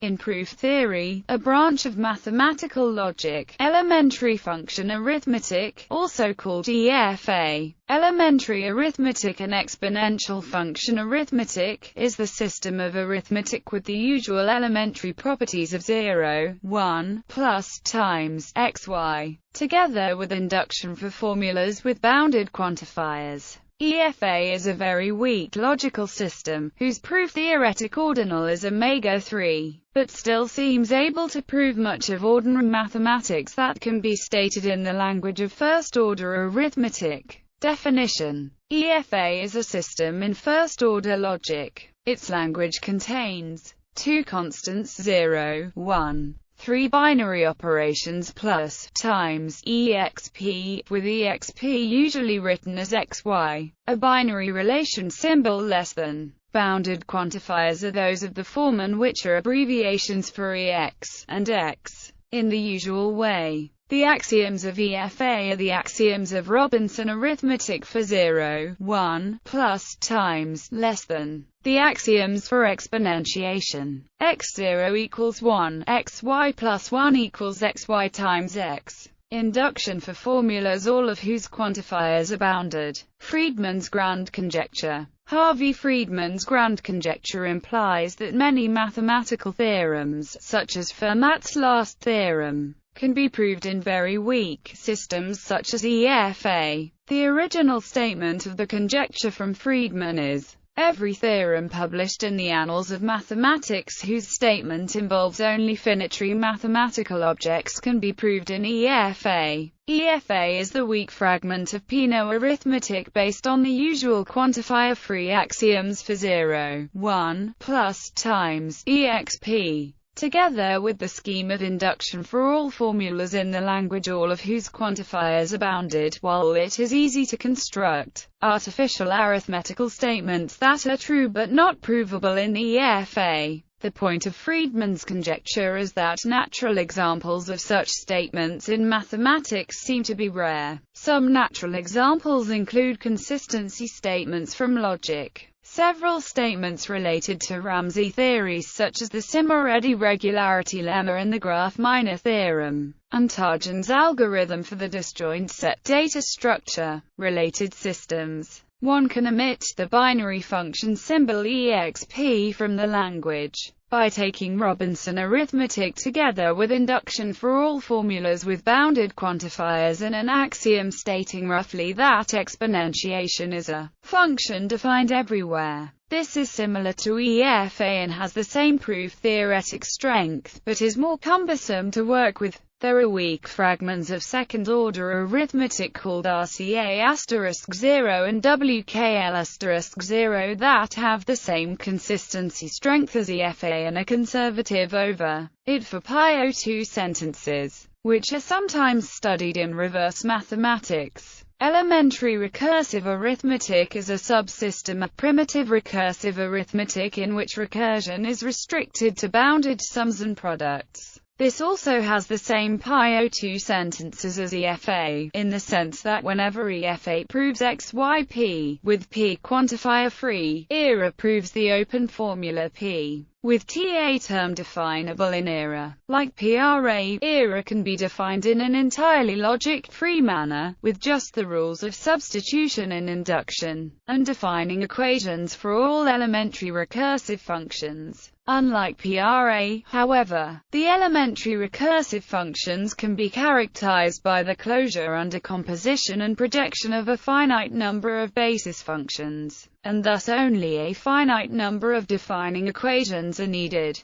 In proof theory, a branch of mathematical logic, elementary function arithmetic, also called EFA, elementary arithmetic and exponential function arithmetic, is the system of arithmetic with the usual elementary properties of 0, 1, plus, times, xy, together with induction for formulas with bounded quantifiers. EFA is a very weak logical system, whose proof-theoretic ordinal is omega-3, but still seems able to prove much of ordinary mathematics that can be stated in the language of first-order arithmetic. Definition: EFA is a system in first-order logic. Its language contains two constants 0, 1, three binary operations plus, times, exp, with exp usually written as xy, a binary relation symbol less than. Bounded quantifiers are those of the form and which are abbreviations for ex and x, in the usual way. The axioms of EFA are the axioms of Robinson arithmetic for 0, 1, plus, times, less than. The axioms for exponentiation. x0 equals 1, xy plus 1 equals xy times x. Induction for formulas all of whose quantifiers are bounded. Friedman's grand conjecture. Harvey Friedman's grand conjecture implies that many mathematical theorems, such as Fermat's last theorem, can be proved in very weak systems such as EFA. The original statement of the conjecture from Friedman is, every theorem published in the Annals of Mathematics whose statement involves only finitary mathematical objects can be proved in EFA. EFA is the weak fragment of Peano arithmetic based on the usual quantifier-free axioms for 0, 1, plus, times, exp, together with the scheme of induction for all formulas in the language all of whose quantifiers are bounded. While it is easy to construct artificial arithmetical statements that are true but not provable in EFA, the point of Friedman's conjecture is that natural examples of such statements in mathematics seem to be rare. Some natural examples include consistency statements from logic. Several statements related to Ramsey theories such as the Simoredi regularity lemma and the graph minor theorem, and Tarjan's algorithm for the disjoint set data structure. Related systems. One can omit the binary function symbol exp from the language by taking Robinson arithmetic together with induction for all formulas with bounded quantifiers and an axiom stating roughly that exponentiation is a function defined everywhere. This is similar to EFA and has the same proof-theoretic strength, but is more cumbersome to work with. There are weak fragments of second-order arithmetic called RCA*0 and WKL*0 that have the same consistency strength as EFA and are conservative over it for pi02 sentences, which are sometimes studied in reverse mathematics. Elementary recursive arithmetic is a subsystem of primitive recursive arithmetic in which recursion is restricted to bounded sums and products. This also has the same pi02 sentences as EFA, in the sense that whenever EFA proves xyp, with p quantifier-free, ERA proves the open formula p, with ta term definable in ERA. Like PRA, ERA can be defined in an entirely logic-free manner, with just the rules of substitution and induction, and defining equations for all elementary recursive functions. Unlike PRA, however, the elementary recursive functions can be characterized by the closure under composition and projection of a finite number of basis functions, and thus only a finite number of defining equations are needed.